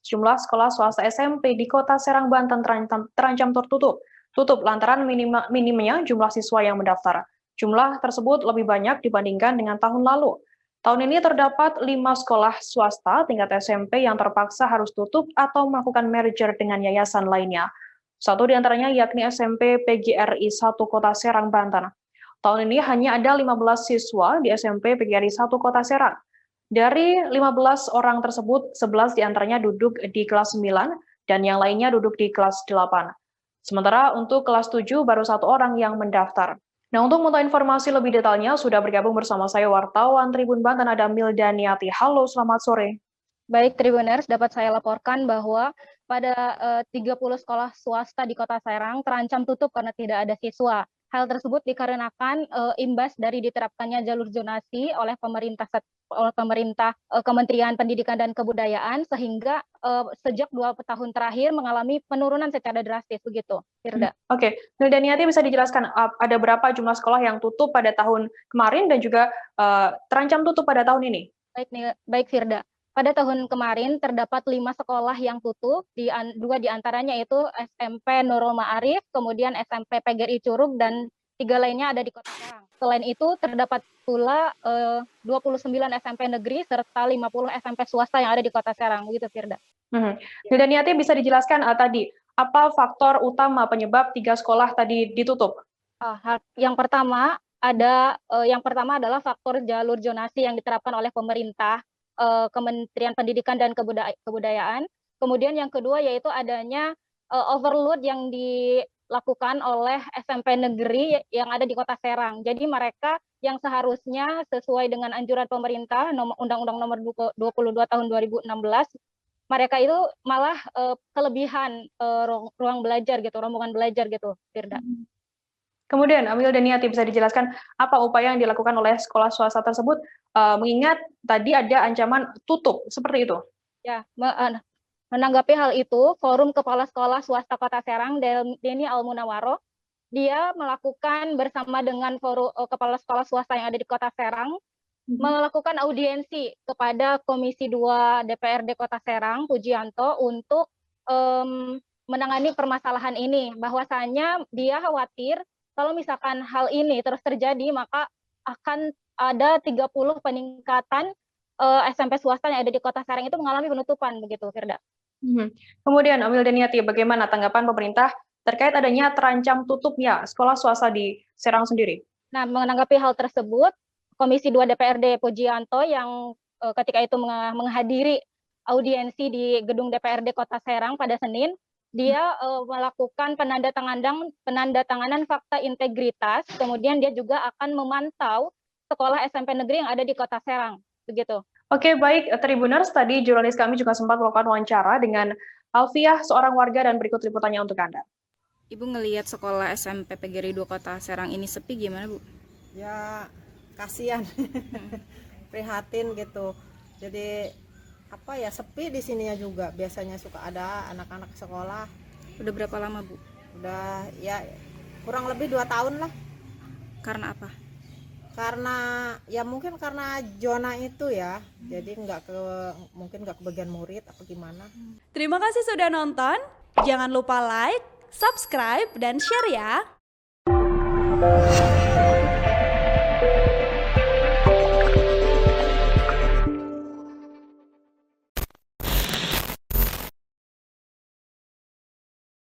sejumlah sekolah swasta SMP di Kota Serang, Banten terancam tutup lantaran minimnya jumlah siswa yang mendaftar. Jumlah tersebut lebih banyak dibandingkan dengan tahun lalu. Tahun ini terdapat 5 sekolah swasta tingkat SMP yang terpaksa harus tutup atau melakukan merger dengan yayasan lainnya. Satu di antaranya yakni SMP PGRI 1 Kota Serang, Banten. Tahun ini hanya ada 15 siswa di SMP PGRI 1 Kota Serang. Dari 15 orang tersebut, 11 diantaranya duduk di kelas 9 dan yang lainnya duduk di kelas 8. Sementara untuk kelas 7 baru 1 orang yang mendaftar. Nah, untuk mengetahui informasi lebih detailnya, sudah bergabung bersama saya wartawan Tribun Banten ada Mildaniati. Halo, selamat sore. Baik, Tribuners, dapat saya laporkan bahwa pada 30 sekolah swasta di Kota Serang terancam tutup karena tidak ada siswa. Hal tersebut dikarenakan imbas dari diterapkannya jalur zonasi oleh pemerintah Kementerian Pendidikan dan Kebudayaan sehingga sejak 2 tahun terakhir mengalami penurunan secara drastis begitu, Firda. Oke, Mildaniati bisa dijelaskan ada berapa jumlah sekolah yang tutup pada tahun kemarin dan juga terancam tutup pada tahun ini? Baik, Firda. Pada tahun kemarin terdapat 5 sekolah yang tutup, 2 diantaranya itu SMP Nurul Ma'arif, kemudian SMP PGRI Curug, dan 3 lainnya ada di Kota Serang. Selain itu terdapat pula 29 SMP negeri serta 50 SMP swasta yang ada di Kota Serang, begitu Firda. Mildaniati bisa dijelaskan tadi, apa faktor utama penyebab 3 sekolah tadi ditutup? Yang pertama adalah faktor jalur zonasi yang diterapkan oleh pemerintah Kementerian Pendidikan dan Kebudayaan. Kemudian yang kedua yaitu adanya overload yang dilakukan oleh SMP negeri yang ada di Kota Serang. Jadi mereka yang seharusnya sesuai dengan anjuran pemerintah Undang-Undang Nomor 22 Tahun 2016, mereka itu malah kelebihan ruang belajar gitu, rombongan belajar gitu, Firda. Kemudian, Mildaniati bisa dijelaskan apa upaya yang dilakukan oleh sekolah swasta tersebut mengingat tadi ada ancaman tutup, seperti itu? Ya, menanggapi hal itu, Forum Kepala Sekolah Swasta Kota Serang, Denny Almunawaro, dia melakukan bersama dengan kepala sekolah swasta yang ada di Kota Serang, melakukan audiensi kepada Komisi 2 DPRD Kota Serang, Pujianto, untuk menangani permasalahan ini. Bahwasanya dia khawatir kalau misalkan hal ini terus terjadi, maka akan ada 30 peningkatan SMP swasta yang ada di Kota Serang itu mengalami penutupan, begitu, Firda. Kemudian, Mildaniati, bagaimana tanggapan pemerintah terkait adanya terancam tutupnya sekolah swasta di Serang sendiri? Nah, menanggapi hal tersebut, Komisi 2 DPRD Pujianto yang ketika itu menghadiri audiensi di gedung DPRD Kota Serang pada Senin, dia melakukan penandatanganan fakta integritas, kemudian dia juga akan memantau sekolah SMP negeri yang ada di Kota Serang, begitu. Oke, baik, Tribuners, tadi jurnalis kami juga sempat melakukan wawancara dengan Alfiah, seorang warga, dan berikut liputannya untuk Anda. Ibu ngelihat sekolah SMP PGRI 2 Kota Serang ini sepi gimana, Bu? Ya, kasihan. Prihatin gitu. Jadi sepi di sininya juga. Biasanya suka ada anak-anak sekolah. Udah berapa lama, Bu? Udah ya kurang lebih 2 tahun lah. Karena apa? Karena ya mungkin karena zona itu ya. Jadi mungkin nggak kebagian murid apa gimana. Terima kasih sudah nonton. Jangan lupa like, subscribe, dan share ya.